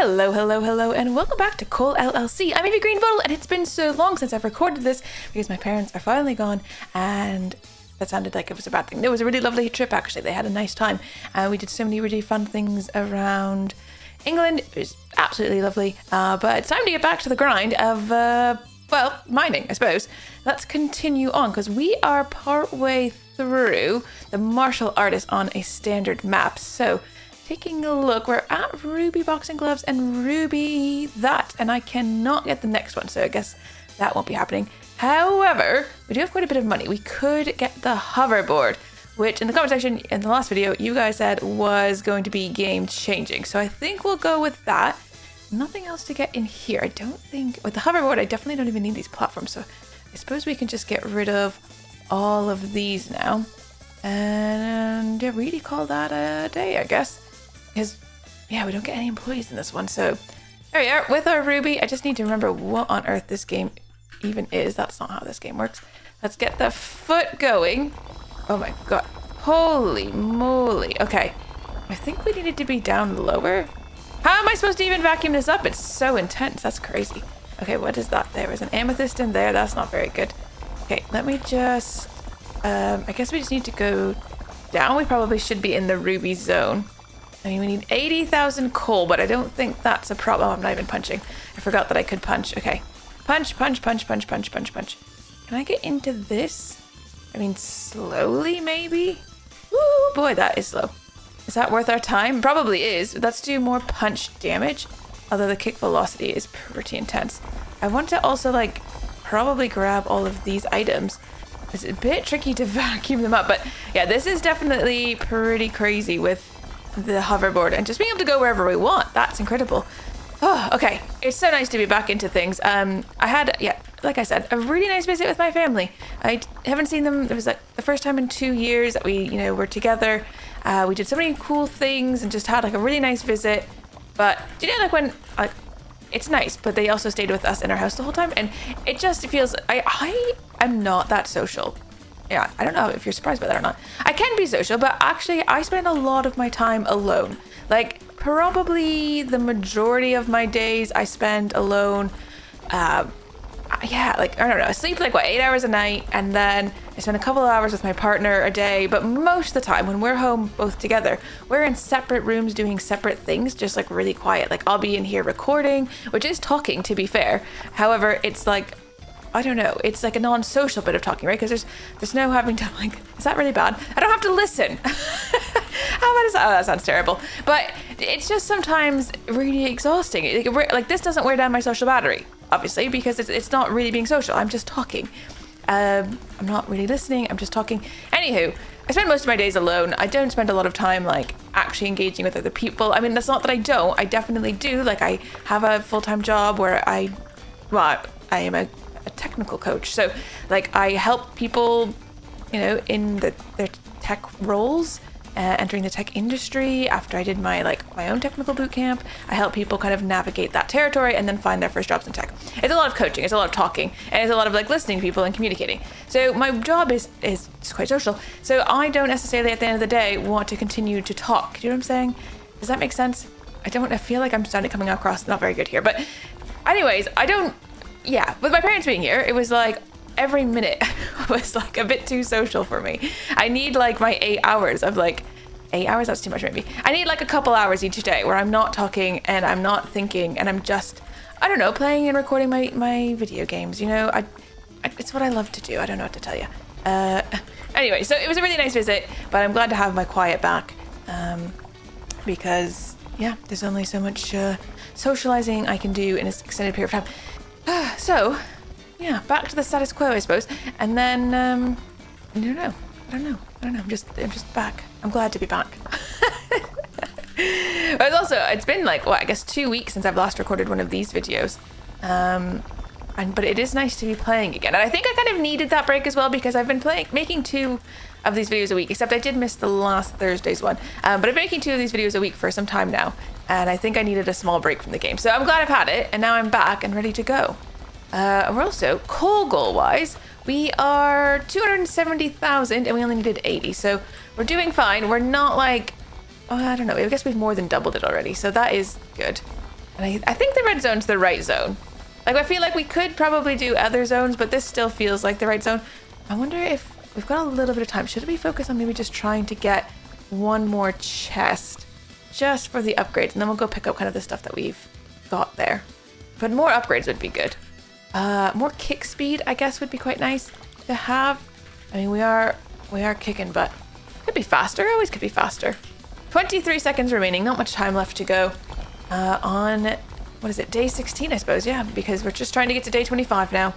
Hello, hello, hello, and welcome back to Coal LLC. I'm Evie Green Bottle, and it's been so long since I've recorded this because my parents are finally gone, and that sounded like it was a bad thing. It was a really lovely trip, actually. They had a nice time. We did so many really fun things around England. It was absolutely lovely, but it's time to get back to the grind of, well, mining, I suppose. Let's continue on, because we are partway through the martial artist on a standard map. So, taking a look, we're at Ruby Boxing Gloves and Ruby that, and I cannot get the next one, so I guess that won't be happening. However, we do have quite a bit of money. We could get the hoverboard, which in the comment section in the last video, you guys said was going to be game changing. So I think we'll go with that. Nothing else to get in here. I don't think, with the hoverboard, I definitely don't even need these platforms. So I suppose we can just get rid of all of these now. And yeah, really call that a day, I guess. Because, yeah, we don't get any employees in this one. So there we are with our Ruby. I just need to remember what on earth this game even is. That's not how this game works. Let's get the foot going. Oh my god. Holy moly. Okay. I think we needed to be down lower. How am I supposed to even vacuum this up? It's so intense. That's crazy. Okay, what is that? There was an amethyst in there. That's not very good. Okay, let me just... I guess we just need to go down. We probably should be in the Ruby zone. I mean, we need 80,000 coal, but I don't think that's a problem. I'm not even punching. I forgot that I could punch. Okay. Punch, punch, punch, punch, punch, punch, punch. Can I get into this? I mean, slowly, maybe? Woo, boy, that is slow. Is that worth our time? Probably is. Let's do more punch damage. Although the kick velocity is pretty intense. I want to also, like, probably grab all of these items. It's a bit tricky to vacuum them up, but yeah, this is definitely pretty crazy with the hoverboard and just being able to go wherever we want. That's incredible. Oh, okay. It's so nice to be back into things. I had, yeah, like I said, a really nice visit with my family. I haven't seen them. It was like the first time in 2 years that we, were together. We did so many cool things and just had like a really nice visit. But do you know, like when, like, it's nice, but they also stayed with us in our house the whole time, and it just feels, I am not that social. Yeah, I don't know if you're surprised by that or not. I can be social, but actually I spend a lot of my time alone. Like, probably the majority of my days I spend alone. Yeah, like, I don't know, I sleep like, 8 hours a night, and then I spend a couple of hours with my partner a day, but most of the time when we're home both together, we're in separate rooms doing separate things, just like really quiet. Like, I'll be in here recording, which is talking, to be fair. However, it's like, I don't know, it's like a non-social bit of talking, right? Because there's no having to, like, is that really bad? I don't have to listen. How bad is that? Oh, that sounds terrible. But it's just sometimes really exhausting. Like, this doesn't wear down my social battery, obviously, because it's not really being social. I'm just talking. I'm not really listening. I'm just talking. Anywho, I spend most of my days alone. I don't spend a lot of time, like, actually engaging with other people. I mean, that's not that I don't. I definitely do. Like, I have a full-time job where I am a technical coach. So, like, I help people, in their tech roles, entering the tech industry. After I did my own technical boot camp, I help people kind of navigate that territory and then find their first jobs in tech. It's a lot of coaching, it's a lot of talking, and it's a lot of like listening to people and communicating. So my job is quite social. So I don't necessarily at the end of the day want to continue to talk. Do you know what I'm saying? Does that make sense? I feel like I'm coming across not very good here, but anyways, yeah, with my parents being here, it was like every minute was like a bit too social for me. I need like my 8 hours of 8 hours, that's too much maybe. I need like a couple hours each day where I'm not talking and I'm not thinking and I'm just, I don't know, playing and recording my video games, it's what I love to do. I don't know what to tell you. Anyway, so it was a really nice visit, but I'm glad to have my quiet back, because yeah, there's only so much socializing I can do in an extended period of time. So, yeah, back to the status quo, I suppose. And then, I don't know. I'm just back. I'm glad to be back. But it's been I guess 2 weeks since I've last recorded one of these videos. But it is nice to be playing again. And I think I kind of needed that break as well, because I've been making 2 of these videos a week, except I did miss the last Thursday's one. But I've been making 2 of these videos a week for some time now. And I think I needed a small break from the game. So I'm glad I've had it, and now I'm back and ready to go. We're also, coal goal-wise, we are 270,000 and we only needed 80. So we're doing fine. We're not I don't know. I guess we've more than doubled it already. So that is good. And I think the red zone's the right zone. Like, I feel like we could probably do other zones, but this still feels like the right zone. I wonder if we've got a little bit of time. Should we focus on maybe just trying to get one more chest just for the upgrades, and then we'll go pick up kind of the stuff that we've got there. But more upgrades would be good. More kick speed, I guess, would be quite nice to have. I mean, we are kicking, but could be faster. Always could be faster. 23 seconds remaining. Not much time left to go. On, what is it, day 16, I suppose. Yeah, because we're just trying to get to day 25 now.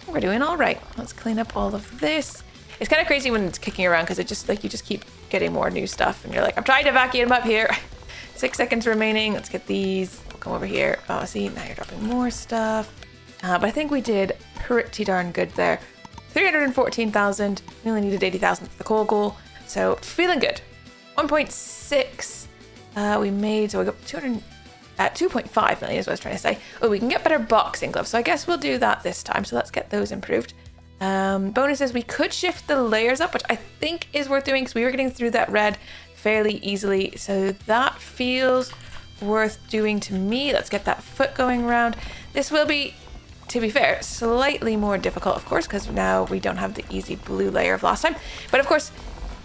We're doing all right. Let's clean up all of this. It's kind of crazy when it's kicking around because it just like you just keep getting more new stuff, and you're like, I'm trying to vacuum up here. 6 seconds remaining. Let's get these. We'll come over here. Oh, see, now you're dropping more stuff. But I think we did pretty darn good there. 314,000. We only needed 80,000 for the coal goal. So feeling good. 1.6 we made, so we got 2.5 million is what I was trying to say. Oh, we can get better boxing gloves. So I guess we'll do that this time. So let's get those improved. Bonuses, we could shift the layers up, which I think is worth doing because we were getting through that red fairly easily. So that feels worth doing to me. Let's get that foot going around. This will be, to be fair, slightly more difficult, of course, because now we don't have the easy blue layer of last time. But of course,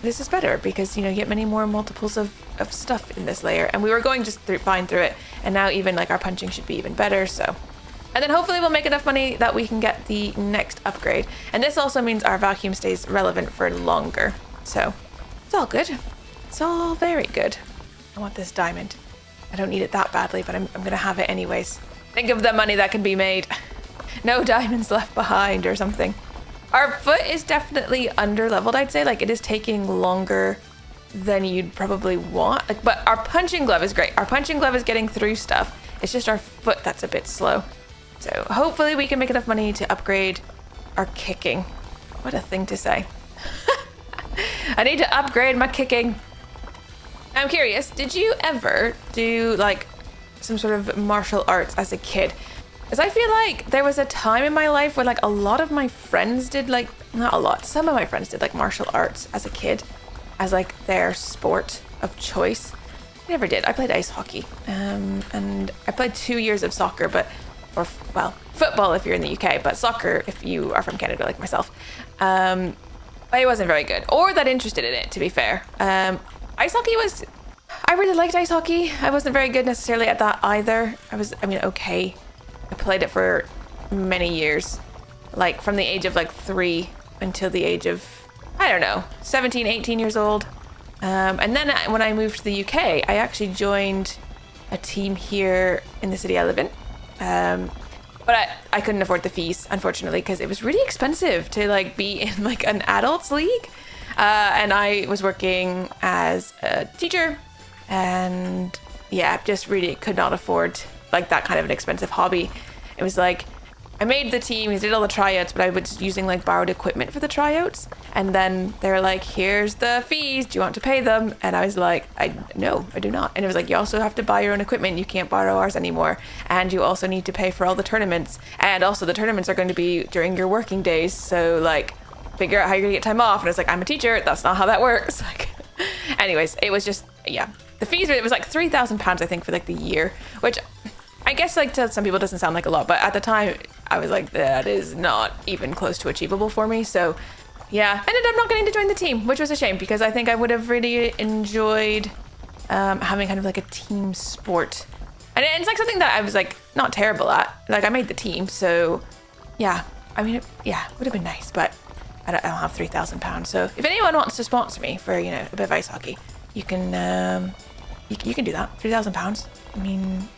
this is better because, you know, you get many more multiples of stuff in this layer. And we were going just fine through it. And now even like our punching should be even better. So, and then hopefully we'll make enough money that we can get the next upgrade. And this also means our vacuum stays relevant for longer. So it's all good. It's all very good. I want this diamond. I don't need it that badly, but I'm going to have it anyways. Think of the money that can be made. No diamonds left behind or something. Our foot is definitely under leveled, I'd say. Like, it is taking longer than you'd probably want. Like, but our punching glove is great. Our punching glove is getting through stuff. It's just our foot that's a bit slow. So hopefully we can make enough money to upgrade our kicking. What a thing to say. I need to upgrade my kicking. I'm curious, did you ever do like some sort of martial arts as a kid? Because I feel like there was a time in my life where like a lot of my friends did like, not a lot, some of my friends did like martial arts as a kid as like their sport of choice. I never did. I played ice hockey and I played 2 years of soccer, but, or well, football if you're in the UK, but soccer if you are from Canada like myself. I wasn't very good or that interested in it, to be fair. Ice hockey was, I really liked ice hockey. I wasn't very good necessarily at that either. I mean, okay. I played it for many years, like from the age of like 3 until the age of, I don't know, 17, 18 years old. And then when I moved to the UK, I actually joined a team here in the city I live in. But I couldn't afford the fees, unfortunately, because it was really expensive to like be in like an adults league. And I was working as a teacher and yeah, just really could not afford like that kind of an expensive hobby. It was like, I made the team, we did all the tryouts, but I was using like borrowed equipment for the tryouts. And then they're like, here's the fees, do you want to pay them? And I was like, no, I do not. And it was like, you also have to buy your own equipment, you can't borrow ours anymore. And you also need to pay for all the tournaments. And also the tournaments are going to be during your working days. So like, figure out how you're gonna get time off. And I was like, I'm a teacher, that's not how that works. Like, anyways, it was just, yeah. The fees, it was like £3,000, I think, for like the year, which I guess like to some people doesn't sound like a lot, but at the time I was like, that is not even close to achievable for me. So yeah, I ended up not getting to join the team, which was a shame because I think I would have really enjoyed having kind of like a team sport. And it's like something that I was like not terrible at. Like I made the team, so yeah, I mean, yeah, it would have been nice, but I don't have £3,000. So if anyone wants to sponsor me for, you know, a bit of ice hockey, you can you can do that. £3,000. I mean,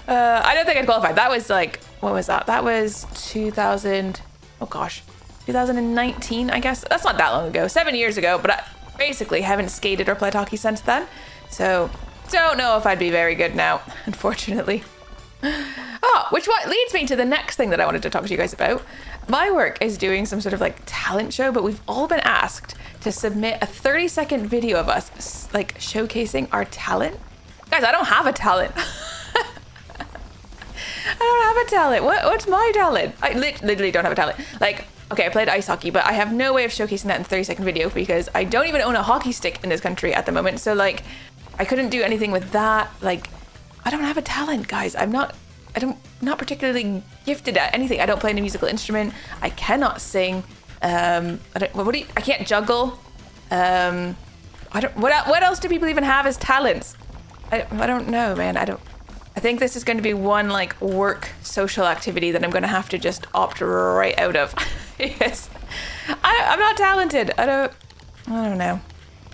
I don't think I'd qualify. That was like, what was that? That was 2019, I guess. That's not that long ago, 7 years ago, but I basically haven't skated or played hockey since then. So don't know if I'd be very good now, unfortunately. Oh, which leads me to the next thing that I wanted to talk to you guys about. My work is doing some sort of like talent show, but we've all been asked to submit a 30-second video of us like showcasing our talent. Guys, I don't have a talent. I don't have a talent. What's my talent? I literally don't have a talent. Like, okay, I played ice hockey, but I have no way of showcasing that in a 30-second video because I don't even own a hockey stick in this country at the moment. So like, I couldn't do anything with that. Like, I don't have a talent, guys. I'm not particularly gifted at anything. I don't play any musical instrument. I cannot sing. I can't juggle. What else do people even have as talents? I don't know, man. I think this is going to be one like work social activity that I'm going to have to just opt right out of. Yes. I'm not talented. I don't know.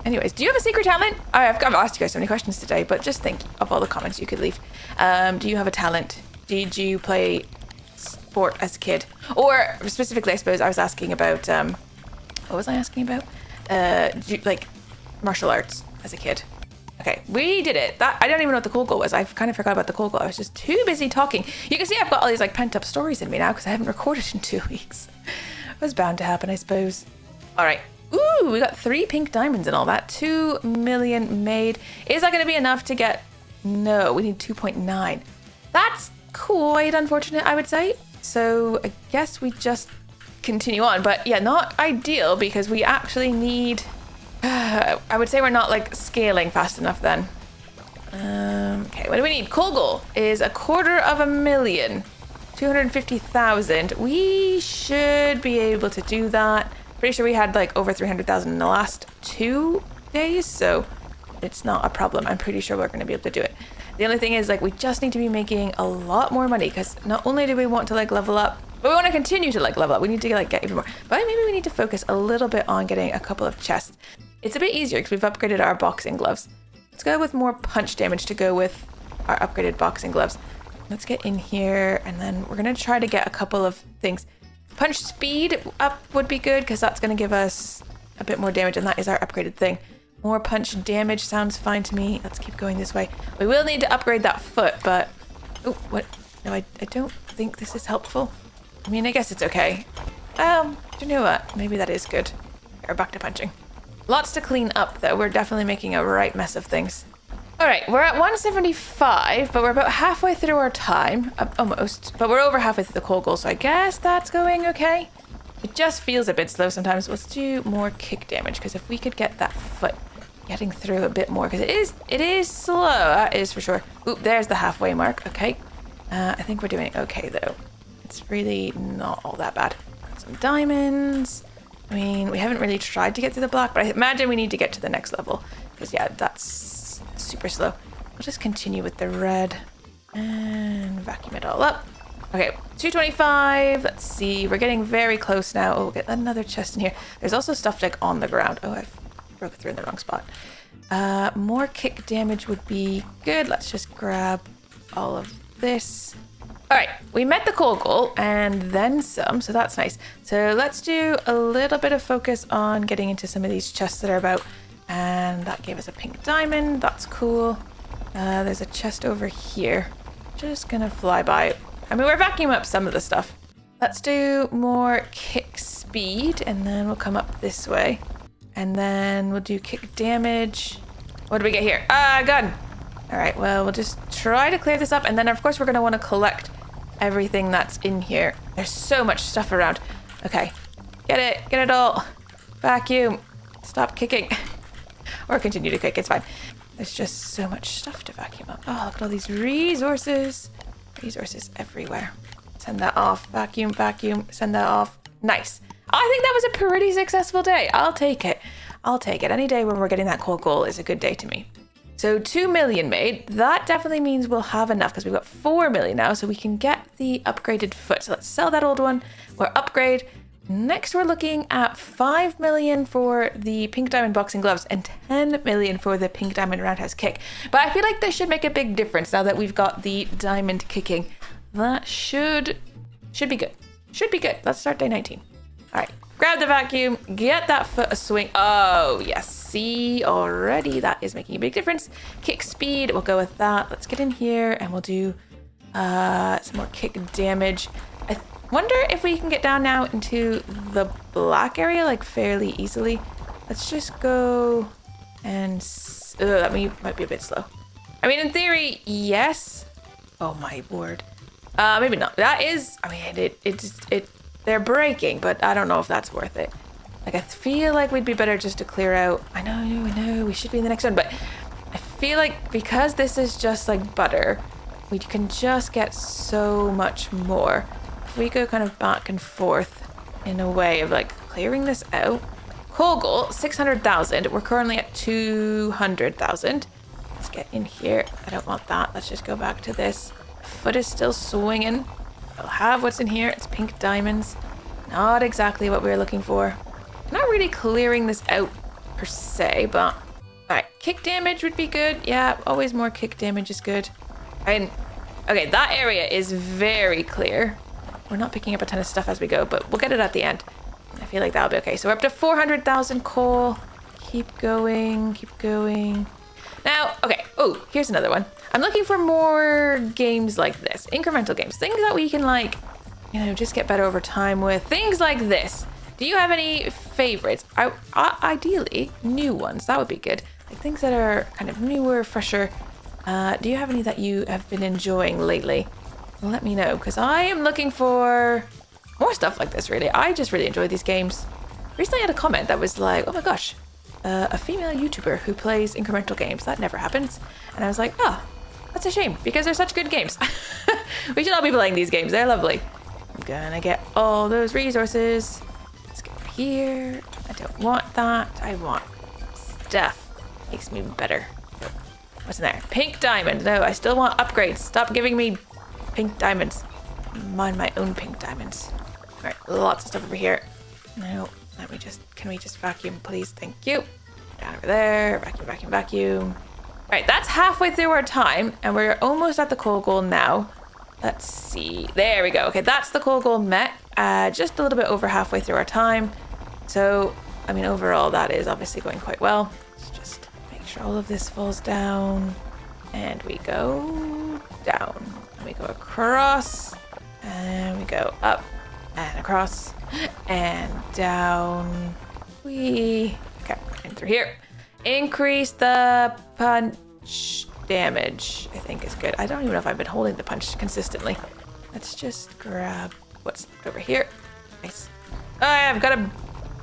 Anyways, do you have a secret talent? I've asked you guys so many questions today, but just think of all the comments you could leave. Do you have a talent? Did you play sport as a kid? Or specifically, I suppose I was asking about, what was I asking about? Like martial arts as a kid. Okay, we did it. I don't even know what the coal goal was. I kind of forgot about the coal goal. I was just too busy talking. You can see I've got all these like pent up stories in me now because I haven't recorded in 2 weeks. It was bound to happen, I suppose. All right. Ooh, we got 3 pink diamonds and all that. 2 million made. Is that going to be enough to get... No, we need 2.9. That's quite unfortunate, I would say. So I guess we just continue on. But yeah, not ideal because we actually need... I would say we're not like scaling fast enough then. Okay, what do we need? Coal goal is 250,000. 250,000. We should be able to do that. Pretty sure we had like over 300,000 in the last 2 days, so it's not a problem. I'm pretty sure we're going to be able to do it. The only thing is like we just need to be making a lot more money because not only do we want to like level up, but we want to continue to like level up. We need to like get even more. But maybe we need to focus a little bit on getting a couple of chests. It's a bit easier because we've upgraded our boxing gloves. Let's go with more punch damage to go with our upgraded boxing gloves. Let's get in here and then we're going to try to get a couple of things. Punch speed up would be good because that's going to give us a bit more damage and that is our upgraded thing. More punch damage sounds fine to me. Let's keep going this way. We will need to upgrade that foot, but... Oh, what? No, I don't think this is helpful. I mean, I guess it's okay. Do you know what? Maybe that is good. We're back to punching. Lots to clean up, though. We're definitely making a right mess of things. All right, we're at 175, but we're about halfway through our time. Almost. But we're over halfway through the coal goal, so I guess that's going okay. It just feels a bit slow sometimes. Let's do more kick damage, because if we could get that foot getting through a bit more, because it is slow, that is for sure. Oop, there's the halfway mark. Okay. I think we're doing okay, though. It's really not all that bad. Got some diamonds. I mean, we haven't really tried to get through the block, but I imagine we need to get to the next level. Because, yeah, that's super slow. We'll just continue with the red and vacuum it all up. Okay, 225. Let's see. We're getting very close now. Oh, we'll get another chest in here. There's also stuff like on the ground. Oh, I've broken through in the wrong spot. More kick damage would be good. Let's just grab all of this. All right, we met the coal goal and then some, so that's nice. So let's do a little bit of focus on getting into some of these chests that are about. And that gave us a pink diamond. That's cool. There's a chest over here. Just gonna fly by. I mean, we're vacuuming up some of the stuff. Let's do more kick speed and then we'll come up this way. And then we'll do kick damage. What do we get here? Ah, gun. All right, well, we'll just try to clear this up. And then, of course, we're going to want to collect everything that's in here. There's so much stuff around. Okay, get it all. Vacuum. Stop kicking. Or continue to kick, it's fine. There's just so much stuff to vacuum up. Oh, look at all these resources. Resources everywhere. Send that off. Vacuum, vacuum. Send that off. Nice. I think that was a pretty successful day. I'll take it. I'll take it. Any day when we're getting that coal goal is a good day to me. So 2 million made. That definitely means we'll have enough because we've got 4 million now, so we can get the upgraded foot. So let's sell that old one. We'll upgrade. Next, we're looking at 5 million for the pink diamond boxing gloves and 10 million for the pink diamond roundhouse kick. But I feel like this should make a big difference now that we've got the diamond kicking. That should be good. Should be good. Let's start day 19. All right, grab the vacuum, get that foot a swing. Oh, yes, see already that is making a big difference. Kick speed, we'll go with that. Let's get in here and we'll do some more kick damage. I wonder if we can get down now into the black area like fairly easily. Let's just go and that might be a bit slow. I mean, in theory, yes. Oh my word. Maybe not. That is, I mean, it they're breaking, but I don't know if that's worth it. Like, I feel like we'd be better just to clear out. I know, we should be in the next one, but I feel like because this is just like butter, we can just get so much more. If we go kind of back and forth in a way of like clearing this out. Coal goal, 600,000. We're currently at 200,000. Let's get in here. I don't want that. Let's just go back to this. Foot is still swinging. We'll have what's in here. It's pink diamonds. Not exactly what we were looking for. Not really clearing this out per se, but all right, kick damage would be good. Yeah, always more kick damage is good. And okay, that area is very clear. We're not picking up a ton of stuff as we go, but we'll get it at the end. I feel like that'll be okay. So we're up to 400,000 coal. Keep going, keep going. Now, okay. Oh, here's another one. I'm looking for more games like this, incremental games, things that we can like, you know, just get better over time with. Things like this. Do you have any favorites? Ideally, new ones. That would be good. Like things that are kind of newer, fresher. Do you have any that you have been enjoying lately? Let me know, because I am looking for more stuff like this, really. I just really enjoy these games. Recently I had a comment that was like, oh my gosh, a female YouTuber who plays incremental games. That never happens. And I was like, oh, that's a shame, because they're such good games. We should all be playing these games. They're lovely. I'm gonna get all those resources. Let's go here. I don't want that. I want stuff. Makes me better. What's in there? Pink diamond. No, I still want upgrades. Stop giving me pink diamonds. Mine my own pink diamonds. All right, lots of stuff over here. No, can we just vacuum, please? Thank you. Down over there, vacuum, vacuum, vacuum. All right, that's halfway through our time, and we're almost at the coal goal now. Let's see. There we go. Okay, that's the coal goal met. Just a little bit over halfway through our time. So, I mean, overall, that is obviously going quite well. Let's just make sure all of this falls down. And we go down. And we go across. And we go up. And across. And down. Okay, and through here. Increase the punch damage, I think is good. I don't even know if I've been holding the punch consistently. Let's just grab what's left over here. Nice. Oh, I've got a,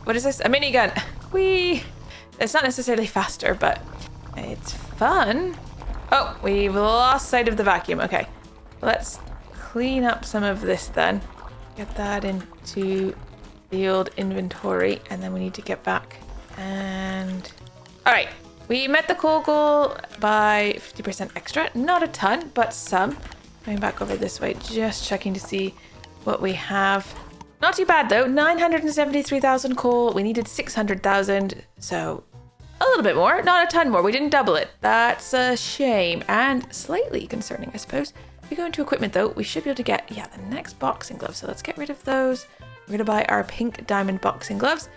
what is this? A minigun. Whee! It's not necessarily faster, but it's fun. Oh, we've lost sight of the vacuum. Okay, let's clean up some of this then. Get that into the old inventory, and then we need to get back. And all right, we met the coal goal by 50% extra. Not a ton, but some. Going back over this way, just checking to see what we have. Not too bad though, 973,000 coal. We needed 600,000, so a little bit more, not a ton more. We didn't double it. That's a shame and slightly concerning, I suppose. If we go into equipment though, we should be able to get, yeah, the next boxing gloves. So let's get rid of those. We're gonna buy our pink diamond boxing gloves.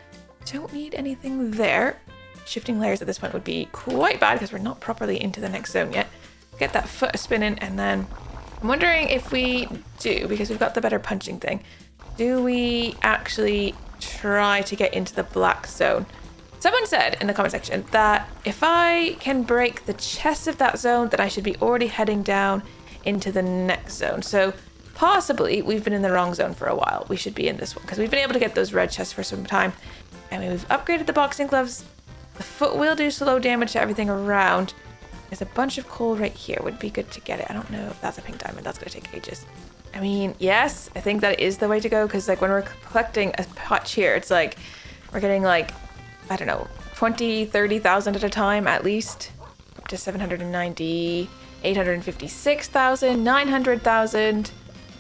Don't need anything there. Shifting layers at this point would be quite bad because we're not properly into the next zone yet. Get that foot spinning, and then I'm wondering if we do, because we've got the better punching thing, do we actually try to get into the black zone? Someone said in the comment section that if I can break the chest of that zone, then I should be already heading down into the next zone. So possibly we've been in the wrong zone for a while. We should be in this one because we've been able to get those red chests for some time. And we've upgraded the boxing gloves. The foot will do slow damage to everything around. There's a bunch of coal right here. Would be good to get it. I don't know if that's a pink diamond. That's going to take ages. I mean, yes, I think that is the way to go, because like when we're collecting a patch here, it's like we're getting like, I don't know, 20, 30,000 at a time at least. Up to 790, 856,000, 900,000,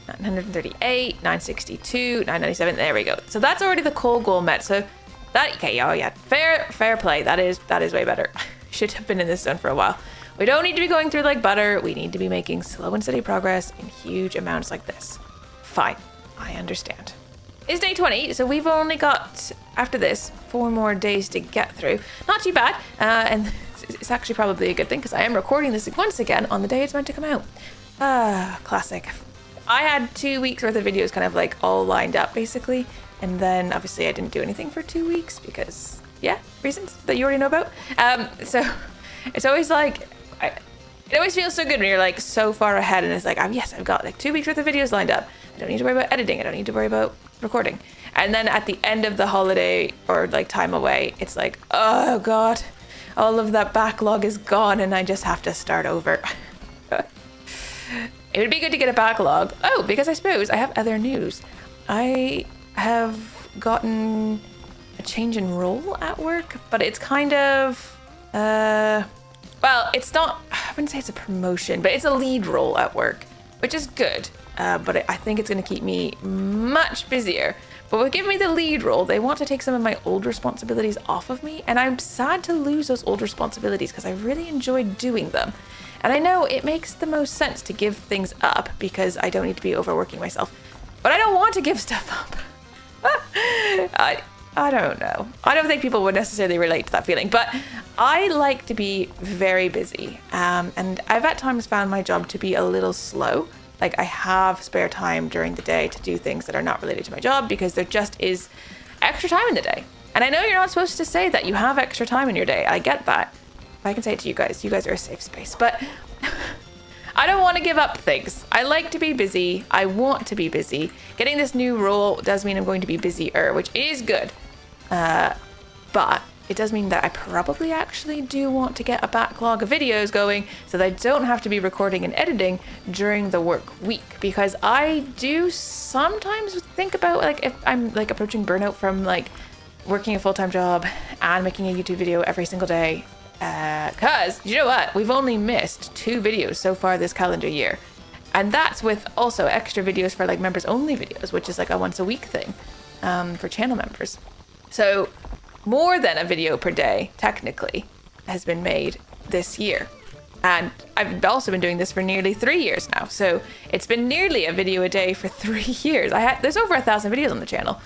938, 962, 997. There we go. So that's already the coal goal met. So that, okay, oh yeah, fair play. That is way better. Should have been in this zone for a while. We don't need to be going through like butter. We need to be making slow and steady progress in huge amounts like this. Fine, I understand. It's day 20, so we've only got, after this, 4 more days to get through. Not too bad, and it's actually probably a good thing because I am recording this once again on the day it's meant to come out. Classic. I had 2 weeks worth of videos kind of like all lined up basically, and then obviously I didn't do anything for 2 weeks because, yeah, reasons that you already know about. So it's always like, it always feels so good when you're like so far ahead and it's like, yes, I've got like 2 weeks worth of videos lined up. I don't need to worry about editing. I don't need to worry about recording. And then at the end of the holiday or like time away, it's like, oh God, all of that backlog is gone and I just have to start over. It would be good to get a backlog. Oh, because I suppose I have other news. I have gotten a change in role at work, but it's kind of, well, it's not, I wouldn't say it's a promotion, but it's a lead role at work, which is good. But I think it's going to keep me much busier. But with giving me the lead role, they want to take some of my old responsibilities off of me. And I'm sad to lose those old responsibilities because I really enjoyed doing them. And I know it makes the most sense to give things up because I don't need to be overworking myself. But I don't want to give stuff up. I don't know. I don't think people would necessarily relate to that feeling. But I like to be very busy. And I've at times found my job to be a little slow. Like I have spare time during the day to do things that are not related to my job because there just is extra time in the day. And I know you're not supposed to say that you have extra time in your day. I get that. I can say it to you guys. You guys are a safe space. But I don't want to give up things. I like to be busy. I want to be busy. Getting this new role does mean I'm going to be busier, which is good. But it does mean that I probably actually do want to get a backlog of videos going so that I don't have to be recording and editing during the work week, because I do sometimes think about like if I'm like approaching burnout from like working a full-time job and making a YouTube video every single day, because you know what, we've only missed 2 videos so far this calendar year, and that's with also extra videos for like members only videos, which is like a once a week thing for channel members. So more than a video per day, technically, has been made this year. And I've also been doing this for nearly 3 years now. So it's been nearly a video a day for 3 years. There's over 1,000 videos on the channel,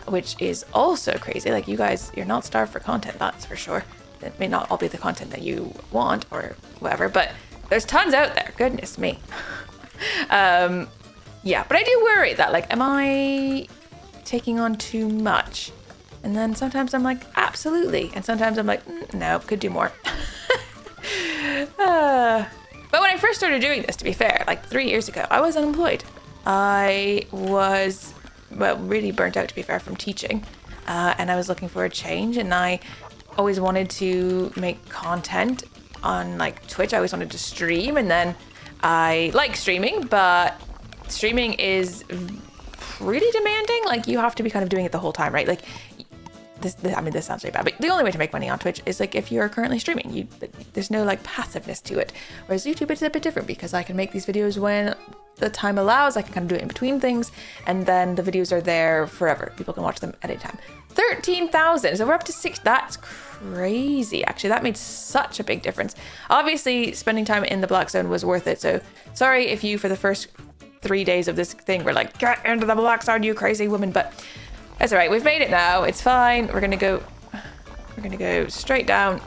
which is also crazy. Like you guys, you're not starved for content, that's for sure. It may not all be the content that you want or whatever, but there's tons out there. Goodness me. Yeah, but I do worry that like, am I taking on too much? And then sometimes I'm like, absolutely. And sometimes I'm like, no, could do more. But when I first started doing this, to be fair, like 3 years ago, I was unemployed. I was, well, really burnt out, to be fair, from teaching. And I was looking for a change. And I always wanted to make content on like Twitch. I always wanted to stream. And then I like streaming, but streaming is really demanding. Like you have to be kind of doing it the whole time, right? Like this sounds really bad, but the only way to make money on Twitch is like if you're currently streaming. There's no like passiveness to it. Whereas YouTube is a bit different because I can make these videos when the time allows. I can kind of do it in between things, and then the videos are there forever. People can watch them at any time. 13,000, so we're up to 6. That's crazy. Actually, that made such a big difference. Obviously, spending time in the black zone was worth it. So sorry if you, for the first 3 days of this thing, were like, get into the black zone, you crazy woman, but that's all right. We've made it now. It's fine. We're gonna go straight down.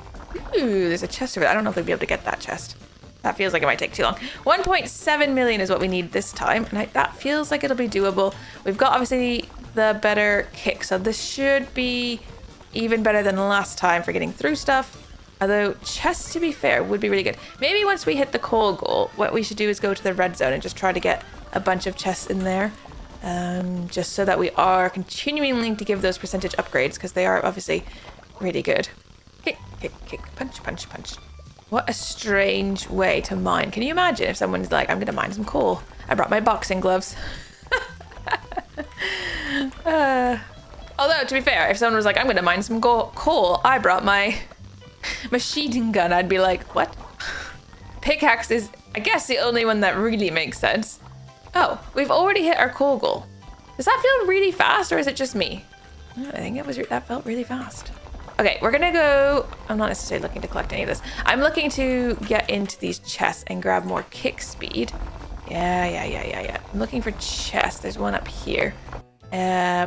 Ooh, there's a chest over there. I don't know if we'll be able to get that chest. That feels like it might take too long. 1.7 million is what we need this time, and that feels like it'll be doable. We've got obviously the better kick, so this should be even better than last time for getting through stuff. Although chests, to be fair, would be really good. Maybe once we hit the coal goal, what we should do is go to the red zone and just try to get a bunch of chests in there. Just so that we are continuing to give those percentage upgrades, because they are obviously really good. Kick, kick, kick, punch, punch, punch. What a strange way to mine. Can you imagine if someone's like, I'm going to mine some coal. I brought my boxing gloves. Although, to be fair, if someone was like, I'm going to mine some coal, I brought my machine gun, I'd be like, what? Pickaxe is, I guess, the only one that really makes sense. Oh, we've already hit our coal goal. Does that feel really fast, or is it just me? I think that felt really fast. Okay, we're gonna go. I'm not necessarily looking to collect any of this. I'm looking to get into these chests and grab more kick speed. Yeah. I'm looking for chests. There's one up here.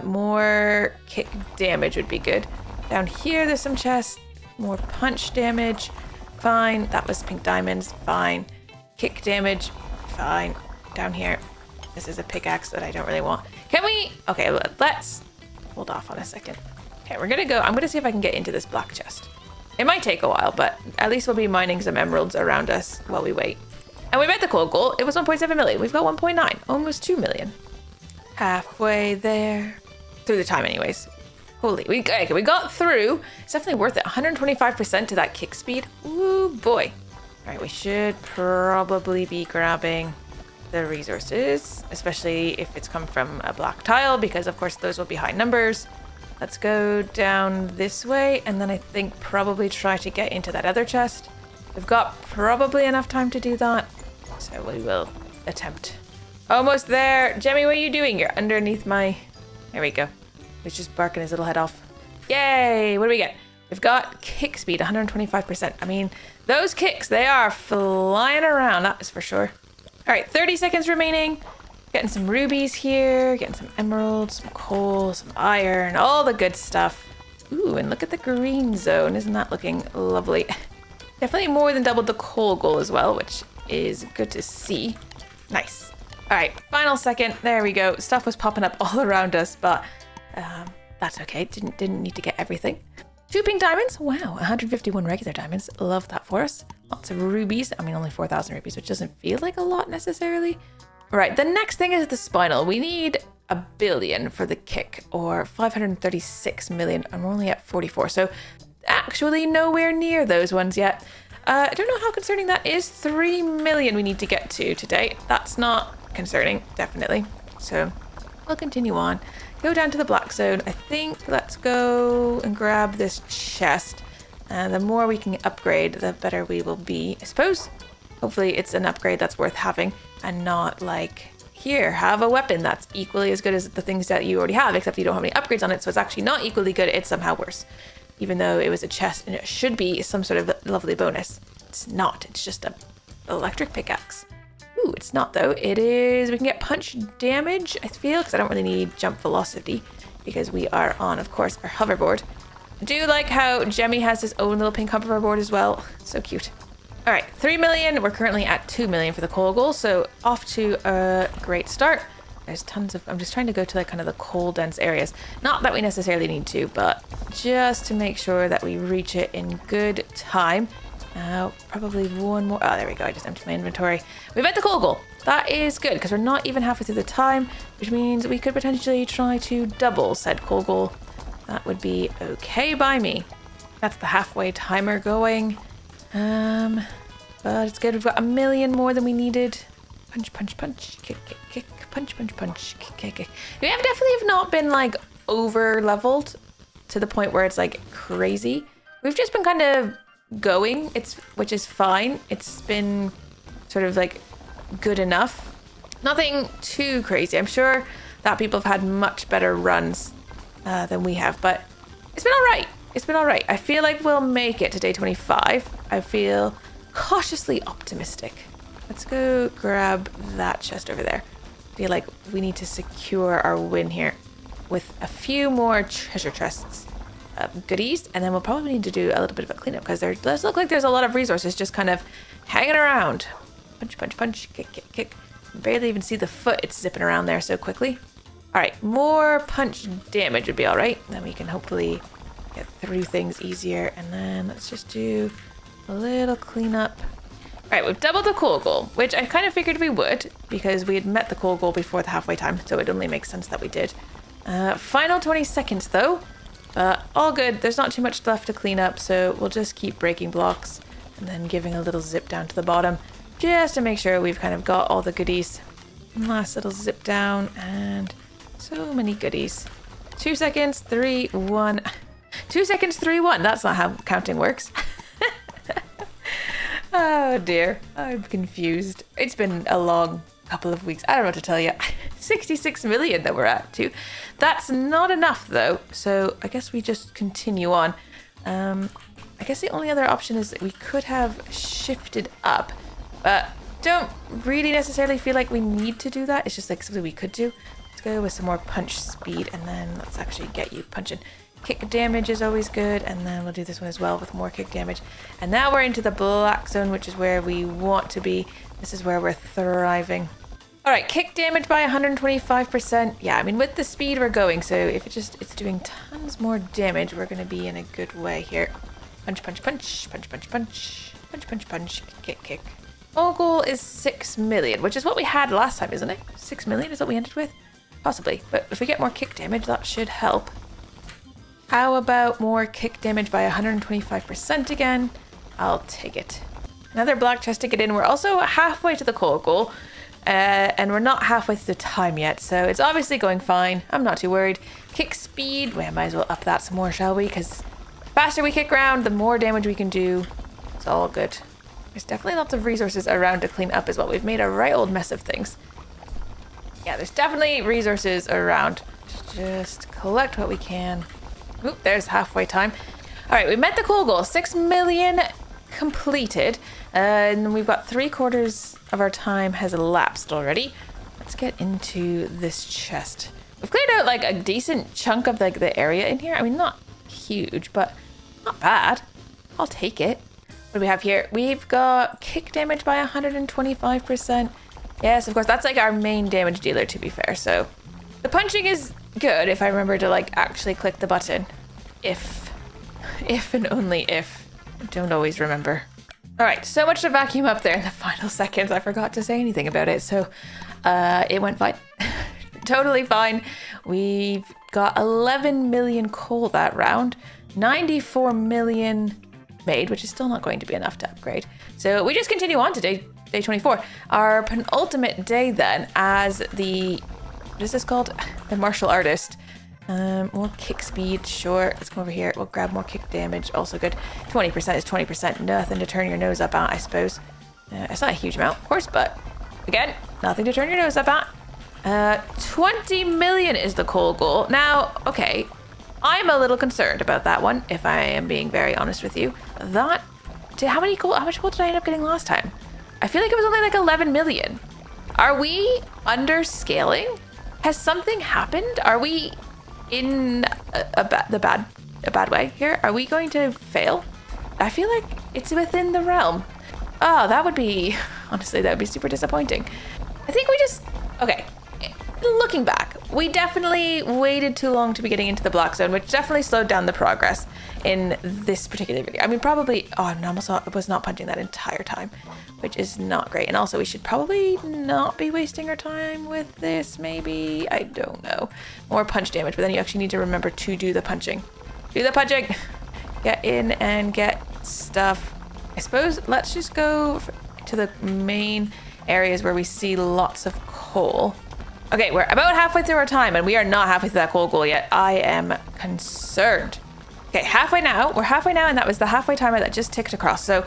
More kick damage would be good. Down here, there's some chests. More punch damage. Fine. That was pink diamonds. Fine. Kick damage. Fine. Down here. This is a pickaxe that I don't really want. Can we? Okay, let's hold off on a second. Okay, we're gonna go. I'm gonna see if I can get into this black chest. It might take a while, but at least we'll be mining some emeralds around us while we wait. And we met the coal goal. It was 1.7 million. We've got 1.9, almost 2 million. Halfway there. Through the time anyways. Holy, we got through. It's definitely worth it. 125% to that kick speed. Ooh, boy. All right, we should probably be grabbing the resources, especially if it's come from a black tile, because of course those will be high numbers. Let's go down this way, and then I think probably try to get into that other chest. We've got probably enough time to do that, so we will attempt. Almost there. Jemmy, what are you doing? You're underneath my... There we go. He's just barking his little head off. Yay! What do we get? We've got kick speed, 125%. I mean, those kicks, they are flying around, that is for sure. All right, 30 seconds remaining. Getting some rubies here, getting some emeralds, some coal, some iron, all the good stuff. Ooh, and look at the green zone. Isn't that looking lovely? Definitely more than doubled the coal goal as well, which is good to see. Nice. All right, final second. There we go. Stuff was popping up all around us, but that's okay. Didn't need to get everything. 2 pink diamonds. Wow, 151 regular diamonds. Love that for us. Lots of rubies. I mean, only 4,000 rubies, which doesn't feel like a lot necessarily. Right, the next thing is the spinal. We need 1 billion for the kick, or 536 million, and we're only at 44. So actually nowhere near those ones yet. I don't know how concerning that is. 3 million we need to get to today. That's not concerning, definitely. So we'll continue on. Go down to the black zone. I think let's go and grab this chest. The more we can upgrade, the better we will be. I suppose, hopefully it's an upgrade that's worth having and not like, here, have a weapon that's equally as good as the things that you already have, except you don't have any upgrades on it, so it's actually not equally good, it's somehow worse. Even though it was a chest and it should be some sort of lovely bonus. It's not, it's just a electric pickaxe. Ooh, it's not though. It is, we can get punch damage, I feel, because I don't really need jump velocity because we are on, of course, our hoverboard. I do like how Jemmy has his own little pink hoverboard as well. So cute. All right, 3 million. We're currently at 2 million for the coal goal, so off to a great start. There's tons of, I'm just trying to go to like kind of the coal dense areas. Not that we necessarily need to, but just to make sure that we reach it in good time. Probably one more. Oh, there we go. I just emptied my inventory. We've met the coal goal. That is good because we're not even halfway through the time, which means we could potentially try to double said coal goal. That would be okay by me. That's the halfway timer going. But it's good. We've got 1 million more than we needed. Punch, punch, punch. Kick, kick, kick. Punch, punch, punch. Kick, kick, kick. We have definitely not been like over leveled to the point where it's like crazy. We've just been kind of going, which is fine. It's been sort of like good enough. Nothing too crazy. I'm sure that people have had much better runs than we have, but it's been all right. It's been all right. I feel like we'll make it to day 25. I feel cautiously optimistic. Let's go grab that chest over there. I feel like we need to secure our win here with a few more treasure chests of goodies, and then we'll probably need to do a little bit of a cleanup because there does look like there's a lot of resources just kind of hanging around. Punch, punch, punch, kick, kick, kick. Barely even see the foot. It's zipping around there so quickly. All right, more punch damage would be all right. Then we can hopefully get through things easier. And then let's just do a little cleanup. All right, we've doubled the coal goal, which I kind of figured we would because we had met the coal goal before the halfway time. So it only makes sense that we did. Final 20 seconds though. All good. There's not too much left to clean up. So we'll just keep breaking blocks and then giving a little zip down to the bottom just to make sure we've kind of got all the goodies. Last little zip down and so many goodies. 2 seconds, 3, 1. 2 seconds, 3, 1. That's not how counting works. Oh dear, I'm confused. It's been a long couple of weeks. I don't know what to tell you. 66 million that we're at too. That's not enough though. So I guess we just continue on. I guess the only other option is that we could have shifted up, but don't really necessarily feel like we need to do that. It's just like something we could do. Let's go with some more punch speed and then let's actually get you punching. Kick damage is always good, and then we'll do this one as well with more kick damage. And now we're into the black zone, which is where we want to be. This is where we're thriving. All right, kick damage by 125%. Yeah, I mean, with the speed we're going, so if it's doing tons more damage, we're going to be in a good way here. Punch, punch, punch, punch, punch, punch, punch, punch, punch, kick, kick. Our goal is 6 million, which is what we had last time, isn't it? 6 million is what we ended with? Possibly, but if we get more kick damage, that should help. How about more kick damage by 125% again? I'll take it. Another black chest to get in. We're also halfway to the coal goal. And we're not halfway through the time yet, so it's obviously going fine. I'm not too worried. Kick speed. We might as well up that some more, shall we? Because the faster we kick around, the more damage we can do. It's all good. There's definitely lots of resources around to clean up as well. We've made a right old mess of things. Yeah, there's definitely resources around. Just collect what we can. Oop, there's halfway time. All right, we met the coal goal. 6 million completed. And we've got 3/4 of our time has elapsed already. Let's get into this chest. We've cleared out like a decent chunk of like the area in here. I mean, not huge, but not bad. I'll take it. What do we have here? We've got kick damage by 125%. Yes, of course, that's like our main damage dealer, to be fair. So the punching is good if I remember to like actually click the button. If and only if. I don't always remember. All right, so much to vacuum up there in the final seconds. I forgot to say anything about it, so it went fine. Totally fine. We've got 11 million coal that round, 94 million made, which is still not going to be enough to upgrade. So we just continue on to day 24. Our penultimate day then as the, what is this called? The martial artist. More kick speed, sure. Let's come over here. We'll grab more kick damage, also good. 20% is 20%, nothing to turn your nose up at, I suppose. It's not a huge amount, of course, but again, nothing to turn your nose up at. 20 million is the coal goal. Now, okay, I'm a little concerned about that one, if I am being very honest with you. How much coal did I end up getting last time? I feel like it was only like 11 million. Are we underscaling? Has something happened? Are we in a bad way here? Are we going to fail? I feel like it's within the realm. Oh, that would be, honestly, that would be super disappointing. I think we just, okay, looking back, we definitely waited too long to be getting into the black zone, which definitely slowed down the progress in this particular video. I mean, probably, oh, I was not punching that entire time, which is not great. And also we should probably not be wasting our time with this, maybe, I don't know. More punch damage, but then you actually need to remember to do the punching. Do the punching! Get in and get stuff. I suppose let's just go to the main areas where we see lots of coal. Okay, we're about halfway through our time and we are not halfway through that coal goal yet. I am concerned. Okay, halfway now. We're halfway now and that was the halfway timer that just ticked across. So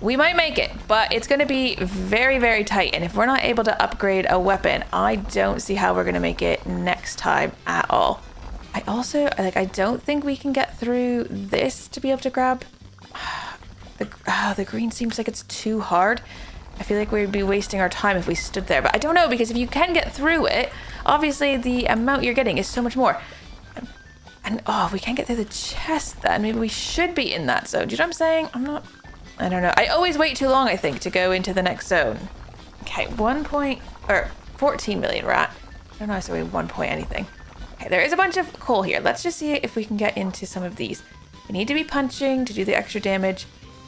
we might make it, but it's going to be very, very tight. And if we're not able to upgrade a weapon, I don't see how we're going to make it next time at all. I also, I don't think we can get through this to be able to grab. The green seems like it's too hard. I feel like we'd be wasting our time if we stood there, but I don't know, because if you can get through it, obviously the amount you're getting is so much more. And oh, we can't get through the chest then. Maybe we should be in that zone. Do you know what I'm saying? I don't know. I always wait too long, I think, to go into the next zone. Okay, 14 million rat. I don't know, so we 1 point anything. Okay, there is a bunch of coal here. Let's just see if we can get into some of these. We need to be punching to do the extra damage,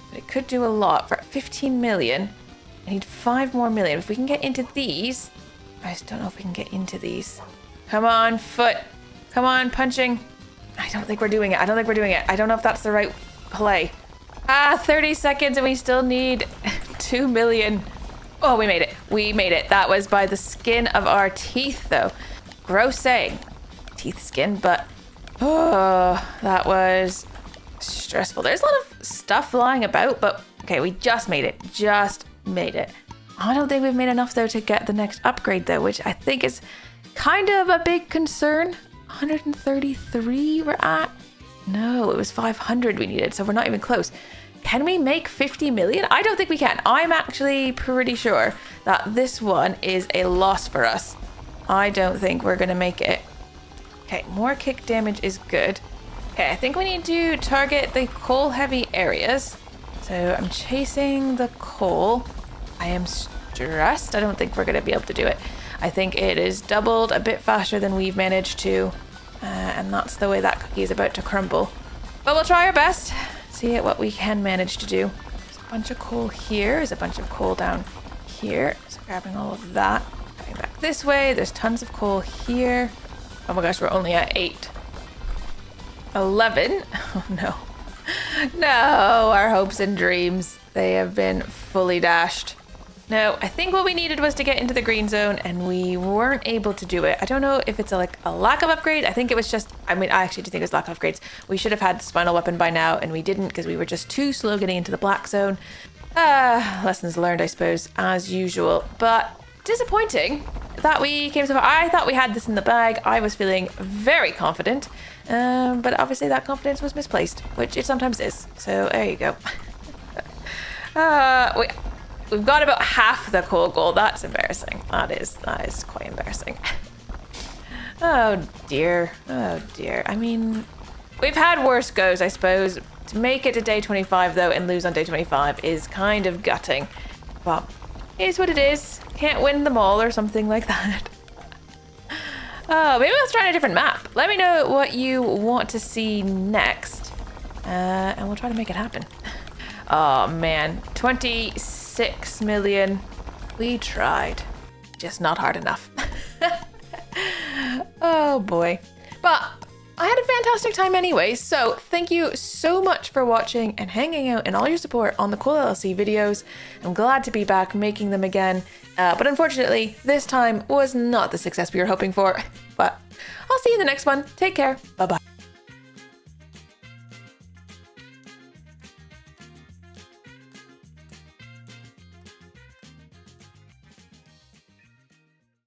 but it could do a lot. For 15 million, I need 5 more million. If we can get into these, I just don't know if we can get into these. Come on, foot. Come on, punching. I don't think we're doing it. I don't know if that's the right play. 30 seconds and we still need 2 million. Oh, we made it. We made it. That was by the skin of our teeth, though. Gross saying. Teeth skin, but oh, that was stressful. There's a lot of stuff lying about, but okay, we just made it. Just made it. I don't think we've made enough, though, to get the next upgrade, though, which I think is kind of a big concern. 133 we're at. No, it was 500 we needed, so we're not even close. Can we make 50 million? I don't think we can. I'm actually pretty sure that this one is a loss for us. I don't think we're going to make it. Okay, more kick damage is good. Okay, I think we need to target the coal heavy areas. So I'm chasing the coal. I am stressed. I don't think we're going to be able to do it. I think it is doubled a bit faster than we've managed to. And that's the way that cookie is about to crumble. But we'll try our best. See what we can manage to do. There's a bunch of coal here. There's a bunch of coal down here. So grabbing all of that. Going back this way. There's tons of coal here. Oh my gosh, we're only at 8. 11. Oh no. No, our hopes and dreams, they have been fully dashed. No, I think what we needed was to get into the green zone and we weren't able to do it. I don't know if it's a lack of upgrade. I think it was just, I actually do think it was lack of upgrades. We should have had the spinal weapon by now and we didn't because we were just too slow getting into the black zone. Lessons learned, I suppose, as usual. But disappointing that we came so far. I thought we had this in the bag. I was feeling very confident. But obviously that confidence was misplaced, which it sometimes is. So there you go. We've got about half the coal gold. That's embarrassing. That is quite embarrassing. Oh dear. Oh dear. I mean, we've had worse goes, I suppose. To make it to day 25 though and lose on day 25 is kind of gutting. But it is what it is. Can't win them all or something like that. Oh, maybe let's try a different map. Let me know what you want to see next. And we'll try to make it happen. Oh man, 26 million. We tried. Just not hard enough. Oh boy. But I had a fantastic time anyway, so thank you so much for watching and hanging out and all your support on the Coal LLC videos. I'm glad to be back making them again, but unfortunately this time was not the success we were hoping for. But I'll see you in the next one. Take care. Bye bye.